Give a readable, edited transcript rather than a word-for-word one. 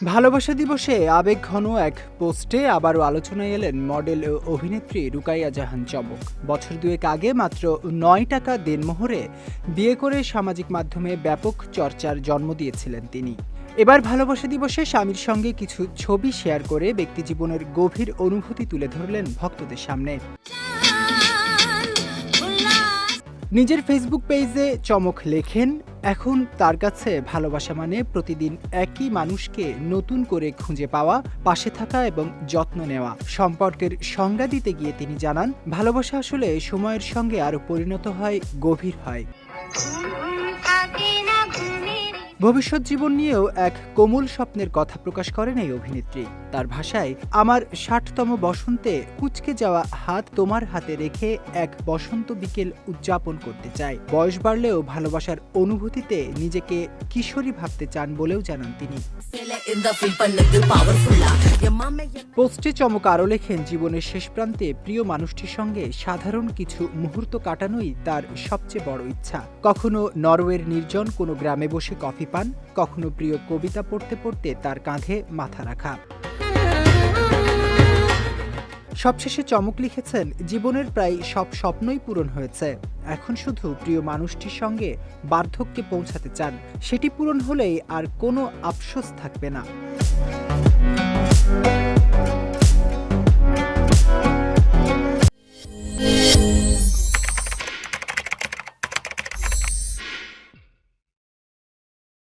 ভালোবাসা দিবসে আবেগঘন এক পোস্টে আবারও আলোচনায় এলেন মডেল ও অভিনেত্রী রুকাইয়া জাহান চমক। বছর দুয়েক আগে মাত্র ৯ টাকা দেনমোহরে বিয়ে করে সামাজিক মাধ্যমে ব্যাপক চর্চার জন্ম দিয়েছিলেন তিনি। এবার ভালোবাসা দিবসে স্বামীর সঙ্গে কিছু ছবি শেয়ার করে ব্যক্তিজীবনের গভীর অনুভূতি তুলে ধরলেন ভক্তদের সামনে। নিজের ফেসবুক পেজে চমক লেখেন, এখন তার কাছে ভালোবাসা মানে প্রতিদিন একই মানুষকে নতুন করে খুঁজে পাওয়া, পাশে থাকা এবং যত্ন নেওয়া। সম্পর্কের সংজ্ঞা দিতে গিয়ে তিনি জানান, ভালোবাসা আসলে সময়ের সঙ্গে আরো পরিণত হয়, গভীর হয়। ভবিষ্যৎ জীবন নিয়েও এক কোমল স্বপ্নের কথা প্রকাশ করেন এই অভিনেত্রী। তার ভাষায়, আমার ৬০তম বসন্তে কুঁচকে যাওয়া হাত তোমার হাতে রেখে এক বসন্ত বিকেল উদযাপন করতে চাই। বয়স বাড়লেও ভালোবাসার অনুভূতিতে নিজেকে কিশোরী ভাবতে চান বলেও জানান তিনি। পোস্টে চমক আরও লেখেন, জীবনের শেষ প্রান্তে প্রিয় মানুষটির সঙ্গে সাধারণ কিছু মুহূর্ত কাটানোই তার সবচেয়ে বড় ইচ্ছা। কখনো নরওয়ের নির্জন কোনো গ্রামে বসে কফি পান, কখনো প্রিয় কবিতা পড়তে পড়তে তার কাঁধে মাথা রাখা। সবশেষে চমক লিখেছেন, জীবনের প্রায় সব স্বপ্নই পূরণ হয়েছে, এখন শুধু প্রিয় মানুষটির সঙ্গে বার্ধক্যে পৌঁছাতে চান। সেটি পূরণ হলেই আর কোনো আফসোস থাকবে না।